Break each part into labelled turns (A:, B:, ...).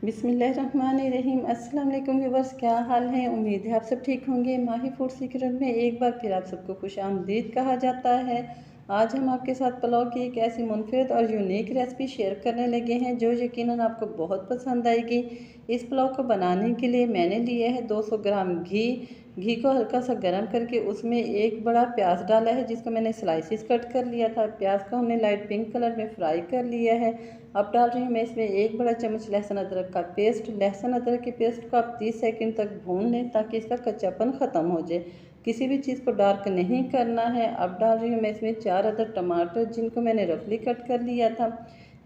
A: बिस्मिल्लाहिर्रहमानिर्रहीम। अस्सलाम वालेकुम व्यूअर्स, क्या हाल है। उम्मीद है आप सब ठीक होंगे। माही फूड सीक्रेट में एक बार फिर आप सबको खुशामदीद कहा जाता है। आज हम आपके साथ पुलाव की एक ऐसी मुनफरद और यूनिक रेसिपी शेयर करने लगे हैं जो यकीनन आपको बहुत पसंद आएगी। इस पुलाव को बनाने के लिए मैंने लिया है 200 ग्राम घी। घी को हल्का सा गर्म करके उसमें एक बड़ा प्याज डाला है जिसको मैंने स्लाइसिस कट कर लिया था। प्याज को हमने लाइट पिंक कलर में फ्राई कर लिया है। अब डाल रही हूँ मैं इसमें एक बड़ा चम्मच लहसुन अदरक का पेस्ट। लहसुन अदरक के पेस्ट को आप 30 सेकंड तक भून लें ताकि इसका कच्चापन ख़त्म हो जाए। किसी भी चीज़ को डार्क नहीं करना है। अब डाल रही हूँ मैं इसमें 4 अदर टमाटर जिनको मैंने रफली कट कर लिया था,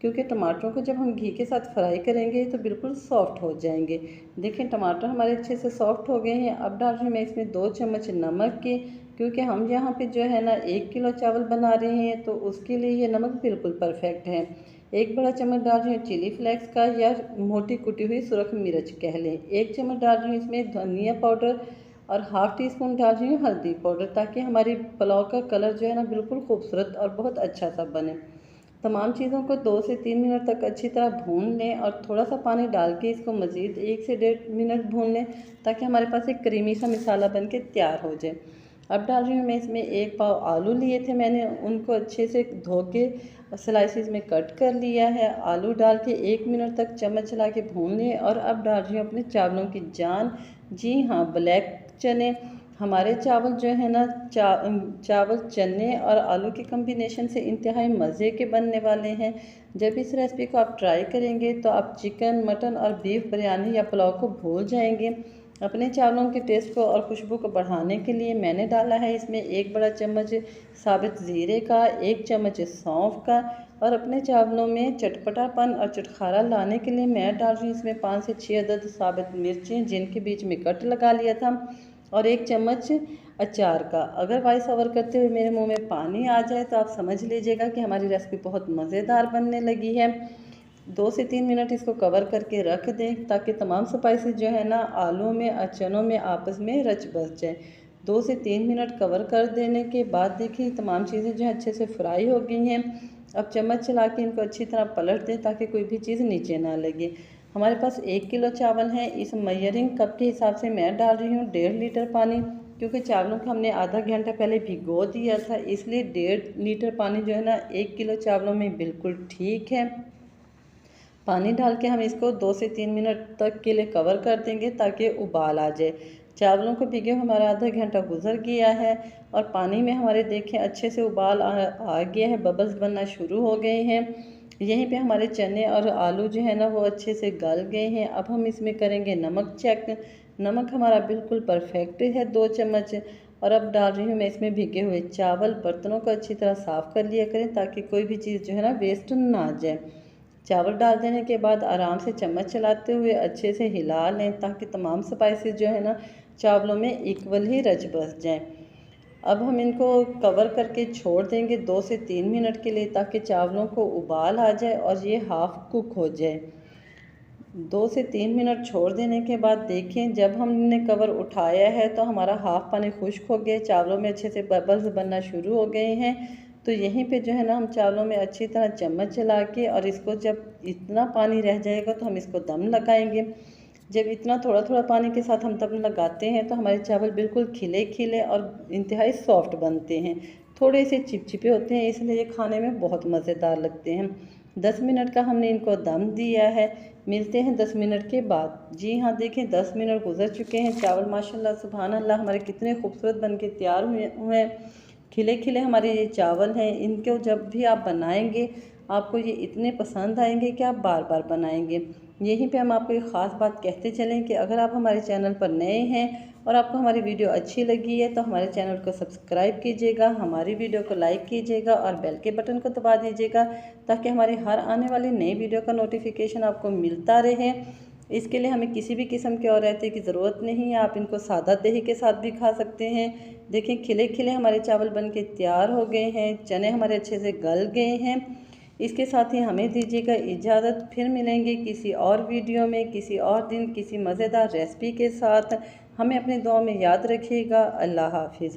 A: क्योंकि टमाटरों को जब हम घी के साथ फ्राई करेंगे तो बिल्कुल सॉफ्ट हो जाएंगे। देखें टमाटर हमारे अच्छे से सॉफ्ट हो गए हैं। अब डाल रही हूँ मैं इसमें 2 चम्मच नमक के, क्योंकि हम यहाँ पे जो है ना 1 किलो चावल बना रहे हैं तो उसके लिए ये नमक बिल्कुल परफेक्ट है। एक बड़ा चम्मच डाल रही हूँ चिली फ्लेक्स का या मोटी कुटी हुई सुरख मिर्च कह लें। 1 चम्मच डाल रही हूँ इसमें धनिया पाउडर और हाफ़ टी स्पून डाल रही हूँ हल्दी पाउडर, ताकि हमारी पुलाव का कलर जो है ना बिल्कुल खूबसूरत और बहुत अच्छा सा बने। तमाम चीज़ों को 2 से 3 मिनट तक अच्छी तरह भून लें और थोड़ा सा पानी डाल के इसको मज़ीद 1 से 1.5 मिनट भून लें ताकि हमारे पास एक क्रीमी सा मसाला बन के तैयार हो जाए। अब डाल रही हूँ मैं इसमें 1 पाव आलू लिए थे मैंने, उनको अच्छे से धो के स्लाइसिस में कट कर लिया है। आलू डाल के 1 मिनट तक चम्मच चला के भून लें। और अब डाल रही हूँ अपने चावलों की जान। जी हाँ, ब्लैक चने। हमारे चावल जो है ना चावल चने और आलू के कम्बिनेशन से इंतहाई मज़े के बनने वाले हैं। जब इस रेसिपी को आप ट्राई करेंगे तो आप चिकन, मटन और बीफ बिरयानी या पुलाव को भूल जाएंगे। अपने चावलों के टेस्ट को और खुशबू को बढ़ाने के लिए मैंने डाला है इसमें 1 बड़ा चम्मच साबित ज़ीरे का, 1 चम्मच सौंफ का। और अपने चावलों में चटपटापन और चटखारा लाने के लिए मैं डाल रही हूँ इसमें 5 से 6 अदद साबित मिर्चें जिनके बीच में कट लगा लिया था, और 1 चम्मच अचार का। अगर वॉइस ओवर करते हुए मेरे मुंह में पानी आ जाए तो आप समझ लीजिएगा कि हमारी रेसिपी बहुत मज़ेदार बनने लगी है। 2 से 3 मिनट इसको कवर करके रख दें ताकि तमाम स्पाइसेस जो है ना आलू में और चनों में आपस में रच बस जाए। 2 से 3 मिनट कवर कर देने के बाद देखिए तमाम चीज़ें जो है अच्छे से फ्राई हो गई हैं। अब चम्मच चला के इनको अच्छी तरह पलट दें ताकि कोई भी चीज़ नीचे ना लगे। हमारे पास 1 किलो चावल हैं। इस मेजरिंग कप के हिसाब से मैं डाल रही हूँ 1.5 लीटर पानी, क्योंकि चावलों को हमने आधा घंटा पहले भिगो दिया था, इसलिए 1.5 लीटर पानी जो है ना 1 किलो चावलों में बिल्कुल ठीक है। पानी डाल के हम इसको 2 से 3 मिनट तक के लिए कवर कर देंगे ताकि उबाल आ जाए। चावलों को भिगे हमारा आधा घंटा गुजर गया है और पानी में हमारे देखें अच्छे से उबाल आ गया है, बबल्स बनना शुरू हो गए हैं। यहीं पे हमारे चने और आलू जो है ना वो अच्छे से गल गए हैं। अब हम इसमें करेंगे नमक चेक। नमक हमारा बिल्कुल परफेक्ट है, 2 चम्मच। और अब डाल रही हूँ मैं इसमें भीगे हुए चावल। बर्तनों को अच्छी तरह साफ़ कर लिया करें ताकि कोई भी चीज़ जो है ना वेस्ट ना जाए। चावल डाल देने के बाद आराम से चम्मच चलाते हुए अच्छे से हिला लें ताकि तमाम स्पाइसेस जो है ना चावलों में इक्वल ही रच बस जाएं। अब हम इनको कवर करके छोड़ देंगे 2 से 3 मिनट के लिए ताकि चावलों को उबाल आ जाए और ये हाफ कुक हो जाए। 2 से 3 मिनट छोड़ देने के बाद देखें जब हमने कवर उठाया है तो हमारा हाफ पानी खुश्क हो गया, चावलों में अच्छे से बबल्स बनना शुरू हो गए हैं। तो यहीं पे जो है ना हम चावलों में अच्छी तरह चम्मच चला के और इसको जब इतना पानी रह जाएगा तो हम इसको दम लगाएंगे। जब इतना थोड़ा थोड़ा पानी के साथ हम दम लगाते हैं तो हमारे चावल बिल्कुल खिले खिले और इंतहाई सॉफ्ट बनते हैं। थोड़े से चिपचिपे होते हैं, इसलिए ये खाने में बहुत मज़ेदार लगते हैं। 10 मिनट का हमने इनको दम दिया है। मिलते हैं 10 मिनट के बाद। जी हाँ, देखें 10 मिनट गुजर चुके हैं। चावल माशाल्लाह सुभान अल्लाह हमारे कितने खूबसूरत बन के तैयार हुए हैं। खिले खिले हमारे ये चावल हैं। इनको जब भी आप बनाएंगे आपको ये इतने पसंद आएंगे कि आप बार बार बनाएंगे। यहीं पे हम आपको एक ख़ास बात कहते चलें कि अगर आप हमारे चैनल पर नए हैं और आपको हमारी वीडियो अच्छी लगी है तो हमारे चैनल को सब्सक्राइब कीजिएगा, हमारी वीडियो को लाइक कीजिएगा और बेल के बटन को दबा दीजिएगा ताकि हमारी हर आने वाली नई वीडियो का नोटिफिकेशन आपको मिलता रहे। इसके लिए हमें किसी भी किस्म के और रायते की ज़रूरत नहीं है। आप इनको सादा दही के साथ भी खा सकते हैं। देखें खिले खिले हमारे चावल बन के तैयार हो गए हैं, चने हमारे अच्छे से गल गए हैं। इसके साथ ही हमें दीजिएगा इजाज़त। फिर मिलेंगे किसी और वीडियो में, किसी और दिन, किसी मज़ेदार रेसिपी के साथ। हमें अपनी दुआ में याद रखिएगा। अल्लाह हाफिज़।